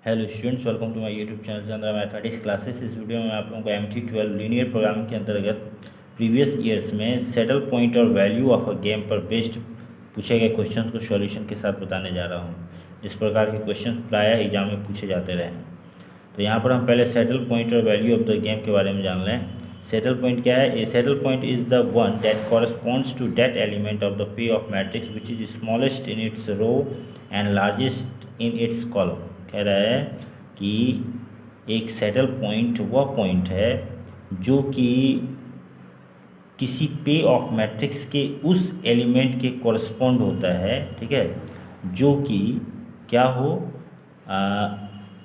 Hello students, welcome to my YouTube channel Chandra mathematics classes. इस video में आप लोगों को MT12 लीनियर प्रोग्रामिंग के अंतर्गत प्रीवियस ईयर्स में सेटल पॉइंट और वैल्यू ऑफ अ गेम पर बेस्ड पूछे गए क्वेश्चंस को सॉल्यूशन के साथ बताने जा रहा हूँ। इस प्रकार के क्वेश्चन प्रायः एग्जाम में पूछे जाते रहे हैं। तो यहाँ पर हम पहले सेटल पॉइंट और वैल्यू ऑफ द गेम के बारे में जान लें। सेटल पॉइंट क्या है? A saddle point is the one that corresponds to that element of the payoff matrix which is smallest in its row and largest in its column. कह रहा है कि एक सेटल पॉइंट वह point है जो कि किसी पे ऑफ मैट्रिक्स के उस एलिमेंट के कॉरस्पॉन्ड होता है, ठीक है, जो कि क्या हो,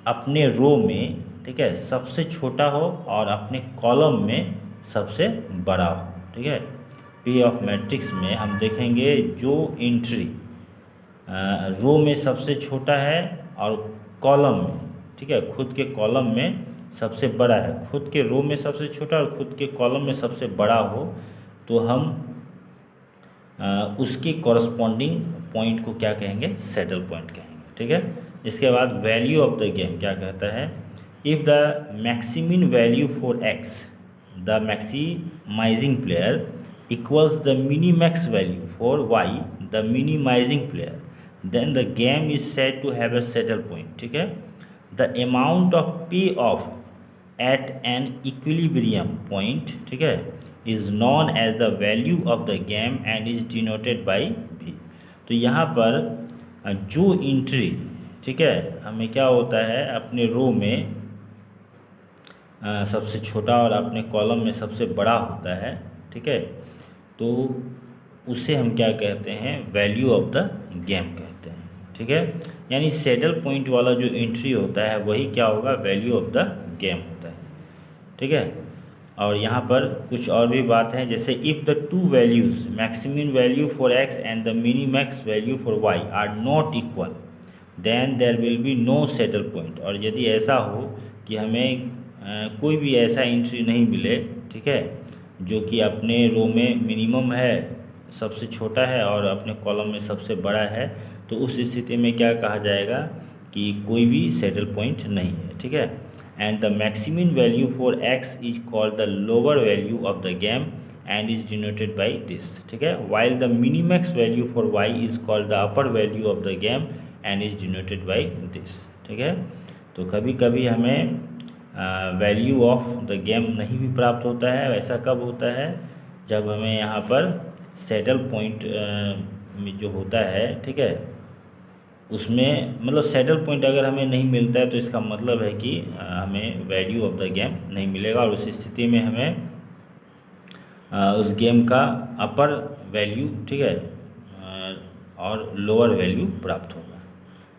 अपने रो में, ठीक है, सबसे छोटा हो और अपने कॉलम में सबसे बड़ा हो। ठीक है, पे ऑफ मैट्रिक्स में हम देखेंगे जो एंट्री रो में सबसे छोटा है और कॉलम में, ठीक है, खुद के कॉलम में सबसे बड़ा है, खुद के रो में सबसे छोटा और खुद के कॉलम में सबसे बड़ा हो, तो हम उसके कॉरस्पॉन्डिंग पॉइंट को क्या कहेंगे? सेटल पॉइंट कहेंगे। ठीक है, इसके बाद वैल्यू ऑफ द गेम क्या कहता है? If the maximum value for X the maximising player equals the minimax value for Y the minimising player then the game is said to have a settle point. ठीक है, the amount of payoff at an equilibrium point, ठीक है, is known as the value of the game and is denoted by v। तो यहाँ पर जो entry, ठीक है, हमें क्या होता है, अपने रो में सबसे छोटा और अपने कॉलम में सबसे बड़ा होता है, ठीक है, तो उसे हम क्या कहते हैं? वैल्यू ऑफ द गेम कहते हैं। ठीक है, यानी सेटल पॉइंट वाला जो एंट्री होता है वही क्या होगा? वैल्यू ऑफ द गेम होता है। ठीक है, और यहाँ पर कुछ और भी बात है, जैसे if the two values maximum value for X and the minimax value for Y are not equal then there will be no saddle point. और यदि ऐसा हो कि हमें कोई भी ऐसा एंट्री नहीं मिले, ठीक है, जो कि अपने रो में मिनिमम है, सबसे छोटा है और अपने कॉलम में सबसे बड़ा है, तो उस स्थिति में क्या कहा जाएगा कि कोई भी सेटल पॉइंट नहीं है। ठीक है, and the maximum value for X is called the lower value of the game and is denoted by this. ठीक है, while the minimax value for Y is called the upper value of the game and is denoted by this. ठीक है, तो कभी कभी हमें value of the game नहीं भी प्राप्त होता है। ऐसा कब होता है? जब हमें यहाँ पर सेटल पॉइंट में जो होता है, ठीक है, उसमें मतलब सेटल पॉइंट अगर हमें नहीं मिलता है तो इसका मतलब है कि हमें वैल्यू ऑफ द गेम नहीं मिलेगा और उस स्थिति में हमें उस गेम का अपर वैल्यू, ठीक है, और लोअर वैल्यू प्राप्त होगा।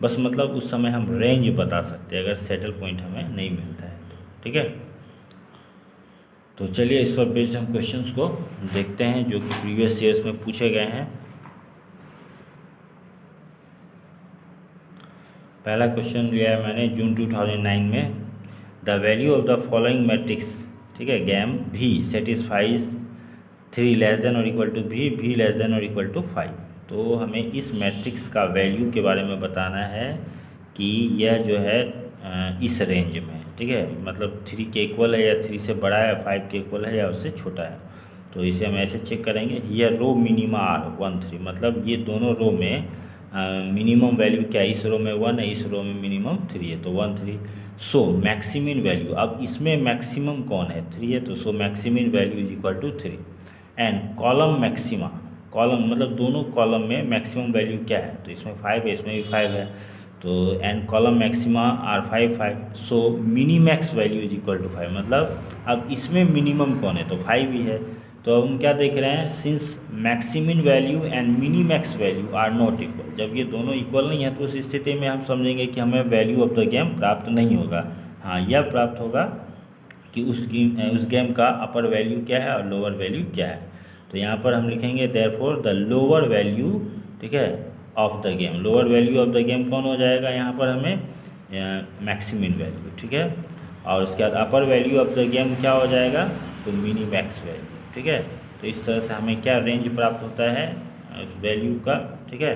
बस मतलब उस समय हम रेंज बता सकते हैं अगर सेटल पॉइंट हमें नहीं मिलता है तो। ठीक है, तो चलिए इस पर बेस्ड हम क्वेश्चंस को देखते हैं जो कि प्रीवियस ईयर्स में पूछे गए हैं। पहला क्वेश्चन लिया है मैंने जून 2009 में। The value of the following matrix, ठीक है, गेम भी सेटिस्फाइज 3 लेस देन और इक्वल टू भी लेस देन और इक्वल टू 5। तो हमें इस मैट्रिक्स का वैल्यू के बारे में बताना है कि यह जो है इस रेंज में, ठीक है, मतलब 3 के इक्वल है या 3 से बड़ा है, 5 के इक्वल है या उससे छोटा है। तो इसे हम ऐसे चेक करेंगे, यह रो मिनिमा आर 1 3, मतलब ये दोनों रो में मिनिमम वैल्यू क्या है? इस रो में 1 है, इस रो में मिनिमम 3 है, तो 1 3। सो मैक्सिमम वैल्यू, अब इसमें मैक्सिमम कौन है? 3 है, तो so maximum value is equal to 3। And column maxima, column मतलब दोनों कॉलम में मैक्सिमम वैल्यू क्या है? तो इसमें 5 है, इसमें भी 5 है, तो and column maxima are 5 5। So minimax value is equal to 5, मतलब अब इसमें मिनिमम कौन है? तो 5 ही है। तो अब हम क्या देख रहे हैं? Since maximum value and minimax value are not equal, जब ये दोनों इक्वल नहीं है तो उस स्थिति में हम समझेंगे कि हमें वैल्यू ऑफ द गेम प्राप्त नहीं होगा। हाँ, यह प्राप्त होगा कि उस गेम का अपर वैल्यू क्या है और लोअर वैल्यू क्या है। तो यहाँ पर हम लिखेंगे देयरफॉर द लोअर वैल्यू, ठीक है, of the game. Lower value of the game कौन हो जाएगा? यहाँ पर हमें मैक्सिमम वैल्यू, ठीक है, और उसके बाद अपर वैल्यू ऑफ द गेम क्या हो जाएगा? तो मिनीमैक्स वैल्यू। ठीक है, तो इस तरह से हमें क्या रेंज प्राप्त होता है वैल्यू का। ठीक है,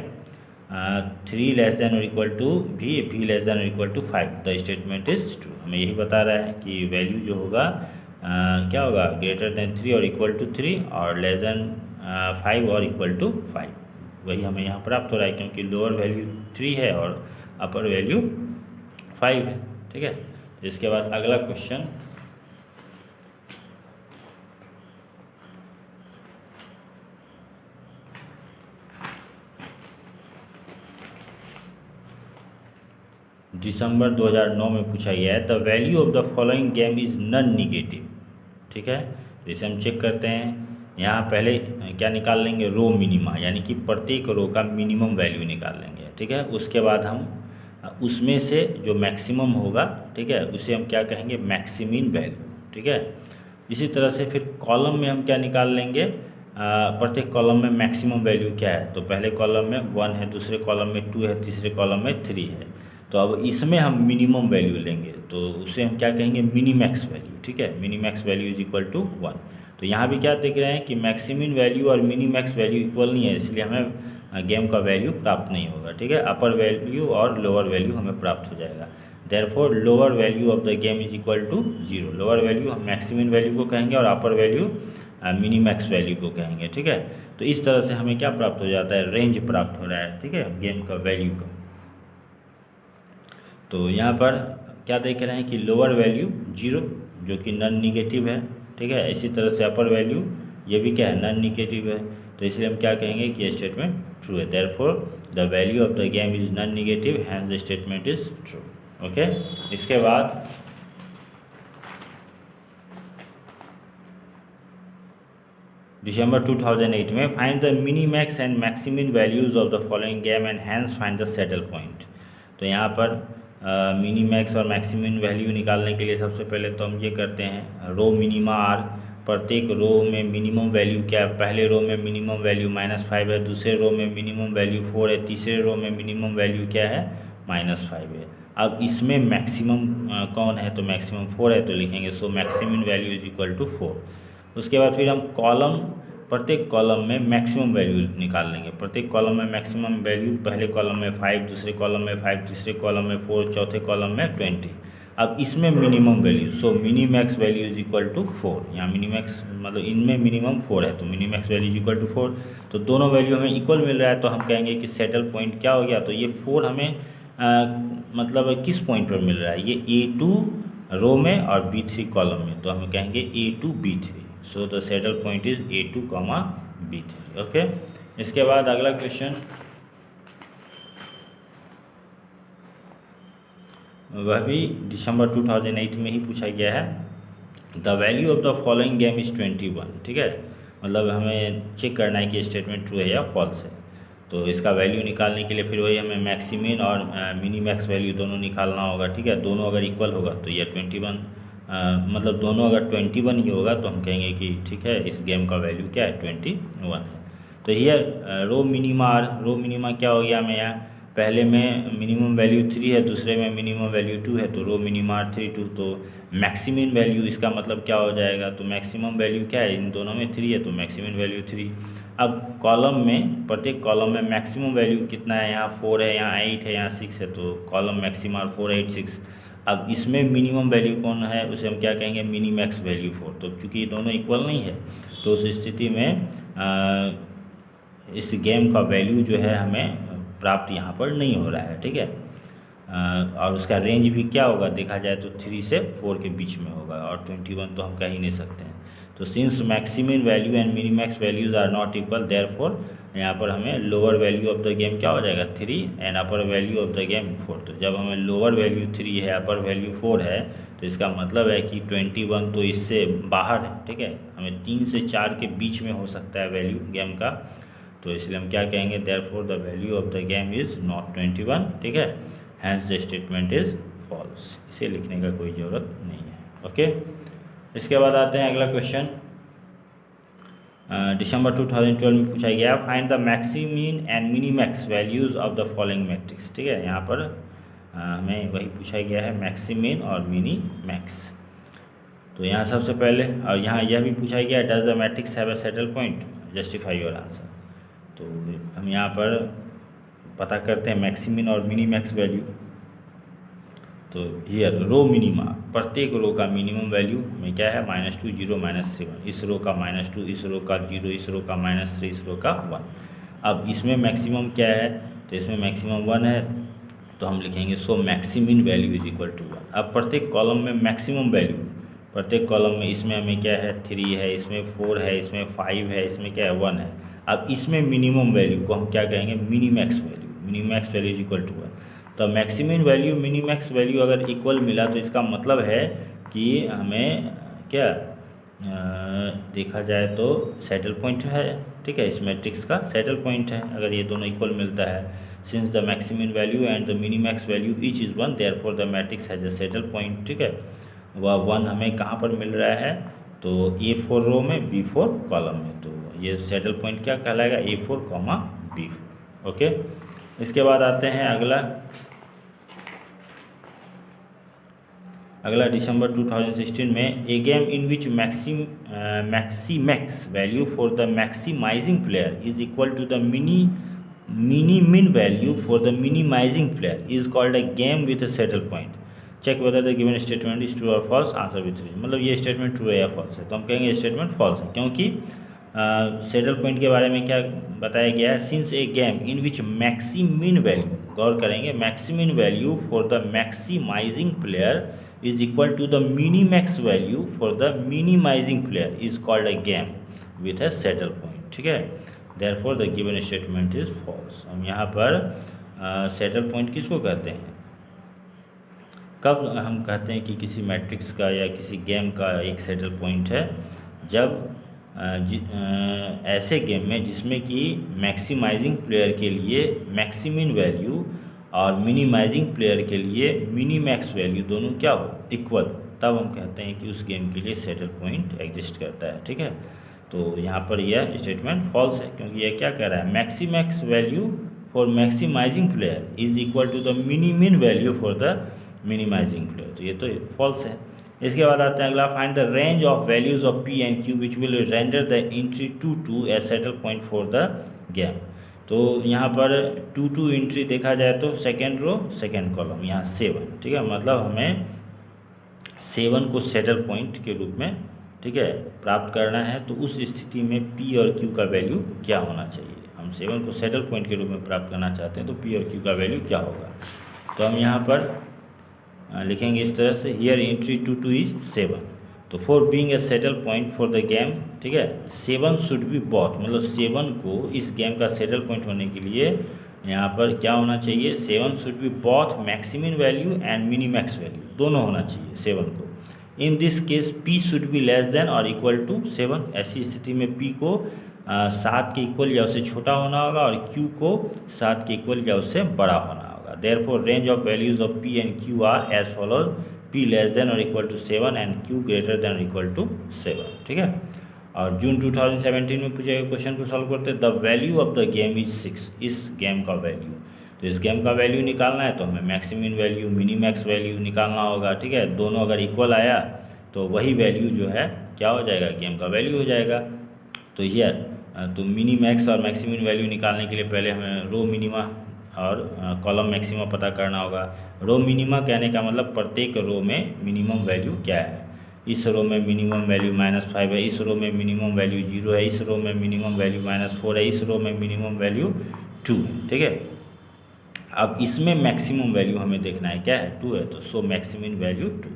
3 लेस देन और इक्वल टू भी लेस देन और equal to 5 the statement is true. हमें यही बता रहा है कि वैल्यू जो होगा क्या होगा, ग्रेटर देन 3 और इक्वल टू 3 और लेस देन 5 और इक्वल टू 5। वही हमें यहाँ प्राप्त हो रहा है क्योंकि लोअर वैल्यू 3 है और अपर वैल्यू 5 है। ठीक है, तो इसके बाद अगला क्वेश्चन दिसंबर 2009 में पूछा गया है। The value of the following game is non negative. ठीक है, तो इसे हम चेक करते हैं। यहाँ पहले क्या निकाल लेंगे, रो मिनिमा, यानी कि प्रत्येक रो का मिनिमम वैल्यू निकाल लेंगे। ठीक है, उसके बाद हम उसमें से जो मैक्सिमम होगा, ठीक है, उसे हम क्या कहेंगे, मैक्सिमिन वैल्यू। ठीक है, इसी तरह से फिर कॉलम में हम क्या निकाल लेंगे, प्रत्येक कॉलम में मैक्सिमम वैल्यू क्या है। तो पहले कॉलम में 1 है, दूसरे कॉलम में 2 है, तीसरे कॉलम में 3 है। तो अब इसमें हम मिनिमम वैल्यू लेंगे तो उसे हम क्या कहेंगे, मिनीमैक्स वैल्यू। ठीक है, minimax value is equal to 1। तो यहाँ भी क्या देख रहे हैं कि मैक्सिमिन वैल्यू और मिनीमैक्स वैल्यू इक्वल नहीं है, इसलिए हमें गेम का वैल्यू प्राप्त नहीं होगा। ठीक है, अपर वैल्यू और लोअर वैल्यू हमें प्राप्त हो जाएगा। Therefore lower value of the game is equal to 0। Lower value हम मैक्सिमिन वैल्यू को कहेंगे और अपर वैल्यू मिनीमैक्स वैल्यू को कहेंगे। ठीक है, तो इस तरह से हमें क्या प्राप्त हो जाता है, रेंज प्राप्त हो रहा है। ठीक है, गेम का वैल्यू का। तो यहाँ पर क्या देख रहे हैं कि लोअर वैल्यू 0 जो कि नॉन निगेटिव है। ठीक है, इसी तरह से अपर वैल्यू ये भी क्या है, नॉन निगेटिव है। तो इसलिए हम क्या कहेंगे कि ये स्टेटमेंट ट्रू है। Therefore the value of the game is non negative, hence the statement is true. Okay, इसके बाद दिसंबर 2008 में find the minimax and maximin values of the following game and hence find the saddle point. तो यहाँ पर Minimax और maximin value निकालने के लिए सबसे पहले तो हम ये करते हैं, रो मिनिमा आर। प्रत्येक रो में मिनिमम वैल्यू क्या है, पहले रो में मिनिमम वैल्यू -5 है, दूसरे रो में मिनिमम वैल्यू 4 है, तीसरे रो में मिनिमम वैल्यू क्या है, -5 है। अब इसमें मैक्सिमम कौन है, तो मैक्सिमम 4 है, तो लिखेंगे so maximum value is equal to 4। उसके बाद फिर हम कॉलम, प्रत्येक कॉलम में मैक्सिमम वैल्यू निकाल लेंगे। प्रत्येक कॉलम में मैक्सिमम वैल्यू, पहले कॉलम में 5, दूसरे कॉलम में 5, तीसरे कॉलम में 4, चौथे कॉलम में 20। अब इसमें minimum value, so minimax value is equal to 4। यहाँ मिनीमैक्स मतलब इनमें मिनिमम 4 है, तो minimax value is equal to 4। तो दोनों वैल्यू हमें इक्वल मिल रहा है, तो हम कहेंगे कि सेटल पॉइंट क्या हो गया। तो ये 4 हमें मतलब किस पॉइंट पर मिल रहा है, ये A2 रो में और B3 कॉलम में, तो हम कहेंगे A2 B3। So the settle point is A2, B3। Okay, इसके बाद अगला क्वेश्चन वह भी दिसंबर 2008 में ही पूछा गया है। The value of the following game is 21। ठीक है, मतलब हमें चेक करना है कि स्टेटमेंट ट्रू है या फॉल्स है। तो इसका वैल्यू निकालने के लिए फिर वही हमें मैक्सिमिन और मिनीमैक्स वैल्यू दोनों निकालना होगा। ठीक है, दोनों अगर इक्वल होगा तो ये 21 मतलब दोनों अगर 21 ही होगा तो हम कहेंगे कि ठीक है, इस गेम का वैल्यू क्या है, 21 है। तो ये रो मिनिमा क्या हो गया, हमें यहाँ पहले में मिनिमम वैल्यू 3 है, दूसरे में मिनिमम वैल्यू 2 है, तो रो मिनिमा 3 2। तो मैक्सिमिन वैल्यू इसका मतलब क्या हो जाएगा, तो मैक्सिमम वैल्यू क्या है, इन दोनों में 3 है, तो मैक्सिमम वैल्यू 3। अब कॉलम में, प्रत्येक कॉलम में मैक्सिमम वैल्यू कितना है, यहाँ 4 है, यहाँ 8 है, यहाँ 6 है, तो कॉलम मैक्सिमा 4 8 6। अब इसमें मिनिमम वैल्यू कौन है, उसे हम क्या कहेंगे, मिनीमैक्स वैल्यू 4। तो चूँकि ये दोनों इक्वल नहीं है, तो उस स्थिति में इस गेम का वैल्यू जो है हमें प्राप्त यहाँ पर नहीं हो रहा है। ठीक है, और उसका रेंज भी क्या होगा, देखा जाए तो 3 से 4 के बीच में होगा, और 21 तो हम कह ही नहीं सकते हैं। तो since maximum value and minimax values are not equal, therefore यहाँ पर हमें lower value of the game क्या हो जाएगा, 3 and upper value of the game 4। तो जब हमें लोअर वैल्यू 3 है, अपर वैल्यू 4 है, तो इसका मतलब है कि 21 तो इससे बाहर है। ठीक है, हमें 3 से 4 के बीच में हो सकता है वैल्यू गेम का, तो इसलिए हम क्या कहेंगे, therefore the value of the game is not 21। ठीक है, hence the statement is false. इसे लिखने का कोई ज़रूरत नहीं है। ओके, इसके बाद आते हैं अगला क्वेश्चन। दिसंबर 2012 में पूछा गया, find the maximin and Minimax values of the following matrix. ठीक है, यहाँ पर हमें वही पूछा गया है, मैक्सिमिन और मिनीमैक्स। तो यहाँ सबसे पहले, और यहाँ यह भी पूछा गया, does the matrix have a settle point, justify your answer. तो हम यहाँ पर पता करते हैं मैक्सिमिन और मिनी मैक्स वैल्यू। तो हियर रो मिनिमा, प्रत्येक रो का मिनिमम वैल्यू में क्या है -2 0 -7, इस रो का -2, इस रो का 0, इस रो का -3, इस रो का 1। अब इसमें मैक्सिमम क्या है, तो इसमें मैक्सिमम 1 है, तो हम लिखेंगे so maximin value is equal to 1। अब प्रत्येक कॉलम में मैक्सिमम वैल्यू, प्रत्येक कॉलम में इसमें हमें क्या है 3 है, इसमें 4 है, इसमें 5 है, इसमें क्या है 1 है। अब इसमें मिनिमम वैल्यू को हम क्या कहेंगे minimax value, minimax value is equal to 1। तो मैक्सिमम वैल्यू मिनीमैक्स वैल्यू अगर इक्वल मिला तो इसका मतलब है कि हमें क्या देखा जाए तो सैडल पॉइंट है, ठीक है, इस मैट्रिक्स का सैडल पॉइंट है अगर ये दोनों इक्वल मिलता है। Since the maximum value and the minimax value each is 1 therefore the matrix has a saddle point, ठीक है। वह 1 हमें कहाँ पर मिल रहा है, तो A4 रो में B4 कॉलम में, तो ये सैडल पॉइंट क्या कहलाएगा A4, B4। ओके, इसके बाद आते हैं अगला दिसंबर 2016 में a game in which maximax value for the maximising player is equal to the min value for the minimising player is called a game with a saddle point. Check whether the given statement is true और false, answer with reason. मतलब ये statement true है या false है, तो हम कहेंगे statement false है, क्योंकि सैडल पॉइंट के बारे में क्या बताया गया है, since a game in which maximin value, गौर करेंगे, maximin value for the maximising player is equal to the minimax value for the minimizing player is called a game with a saddle point, ठीक है। therefore the given statement is false। हम यहाँ पर saddle point किसको कहते हैं, कब हम कहते हैं कि किसी मैट्रिक्स का या किसी गेम का एक सैडल पॉइंट है, जब ऐसे गेम में जिसमें कि मैक्सिमाइजिंग प्लेयर के लिए मैक्सिमिन वैल्यू और मिनिमाइजिंग प्लेयर के लिए मिनीमैक्स वैल्यू दोनों क्या हो इक्वल, तब हम कहते हैं कि उस गेम के लिए सैडल पॉइंट एग्जिस्ट करता है, ठीक है। तो यहाँ पर यह स्टेटमेंट फॉल्स है, क्योंकि यह क्या कह रहा है, maximax value for maximising player is equal to the minimin value for the minimising player, तो ये तो फॉल्स है। इसके बाद आते हैं अगला, find the range of values of P and Q which will render the entry 2 A saddle point for the game. तो यहाँ पर 2 एंट्री देखा जाए तो सेकेंड रो सेकेंड कॉलम, यहाँ 7, ठीक है, मतलब हमें 7 को सैडल पॉइंट के रूप में, ठीक है, प्राप्त करना है। तो उस स्थिति में P और Q का वैल्यू क्या होना चाहिए, हम 7 को सैडल पॉइंट के रूप में प्राप्त करना चाहते हैं, तो P और Q का वैल्यू क्या होगा, तो हम यहाँ पर लिखेंगे इस तरह से, हियर एंट्री 2 इज 7, तो for being a saddle point for the game, ठीक है, 7 शुड बी बॉथ, मतलब 7 को इस गेम का सैडल पॉइंट होने के लिए यहाँ पर क्या होना चाहिए, 7 should be both maximin value and minimax value, दोनों होना चाहिए 7 को। In this case P should be less than और इक्वल टू 7, ऐसी स्थिति में P को 7 के इक्वल या उससे छोटा होना होगा और Q को 7 के इक्वल या उससे बड़ा होना होगा। Therefore range of values of P and Q are as follows, P less than और equal to 7 and Q greater than और इक्वल टू 7, ठीक है। और जून 2017 में पूछे गए क्वेश्चन को सॉल्व करते हैं, the value of the game is 6, इस गेम का वैल्यू, तो इस गेम का वैल्यू निकालना है तो हमें मैक्सिमिन वैल्यू मिनीमैक्स वैल्यू निकालना होगा, ठीक है। दोनों अगर इक्वल आया तो वही वैल्यू जो है क्या हो जाएगा, गेम का वैल्यू हो जाएगा। तो हियर तो मिनीमैक्स और मैक्सिमिन वैल्यू निकालने के लिए पहले हमें रो मिनिमा और कॉलम मैक्सिमा पता करना होगा। रो मिनिमा कहने का मतलब प्रत्येक रो में मिनिमम वैल्यू क्या है, इस रो में मिनिमम वैल्यू -5 है, इस रो में मिनिमम वैल्यू 0 है, इस रो में मिनिमम वैल्यू -4 है, इस रो में मिनिमम वैल्यू 2 है, ठीक है। अब इसमें मैक्सिमम वैल्यू हमें देखना है, क्या है 2 है, तो सो मैक्सिमम वैल्यू 2।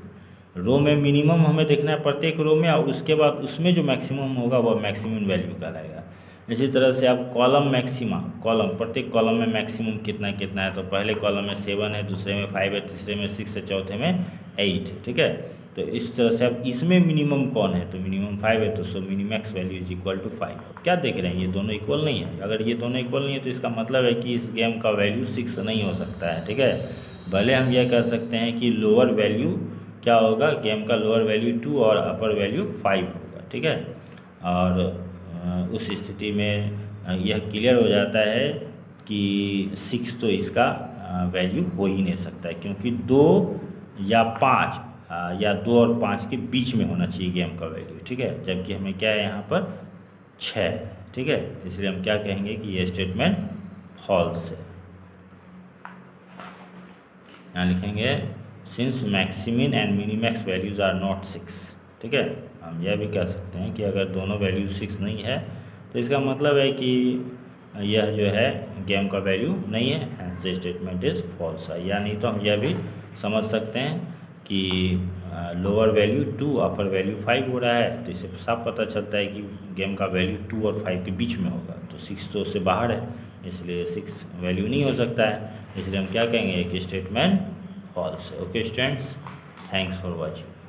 रो में मिनिमम हमें देखना है प्रत्येक रो में, और उसके बाद उसमें जो मैक्सिमम होगा वह मैक्सिमम वैल्यू कहलाएगा। इसी तरह से अब कॉलम मैक्सिमा, कॉलम प्रत्येक कॉलम में मैक्सिमम कितना कितना है, तो पहले कॉलम में 7 है, दूसरे में 5 है, तीसरे में 6 है, चौथे में 8 है, ठीक है। तो इस तरह से अब इसमें मिनिमम कौन है, तो मिनिमम 5 है, तो so minimax value is equal to 5। क्या देख रहे हैं, ये दोनों इक्वल नहीं है, अगर ये दोनों इक्वल नहीं है तो इसका मतलब है कि इस गेम का वैल्यू 6 नहीं हो सकता है, ठीक है। भले हम यह कह सकते हैं कि लोअर वैल्यू क्या होगा, गेम का लोअर वैल्यू 2 और अपर वैल्यू 5 होगा, ठीक है। और उस स्थिति में यह क्लियर हो जाता है कि 6 तो इसका वैल्यू हो ही नहीं सकता है, क्योंकि 2 या 5 या 2 और 5 के बीच में होना चाहिए गेम का वैल्यू, ठीक है। जबकि हमें क्या है यहाँ पर 6 है, ठीक है, इसलिए हम क्या कहेंगे कि ये स्टेटमेंट फॉल्स है। यहाँ लिखेंगे since maximin and minimax values are not 6, ठीक है। हम यह भी कह सकते हैं कि अगर दोनों वैल्यू 6 नहीं है तो इसका मतलब है कि यह जो है गेम का वैल्यू नहीं है, hence the statement is false है। या नहीं तो हम यह भी समझ सकते हैं कि लोअर वैल्यू 2 अपर वैल्यू 5 हो रहा है, तो इससे साफ पता चलता है कि गेम का वैल्यू 2 और 5 के बीच में होगा, तो 6 तो उससे बाहर है, इसलिए 6 वैल्यू नहीं हो सकता है। इसलिए हम क्या कहेंगे कि स्टेटमेंट फॉल्स है। Okay students, thanks for watching.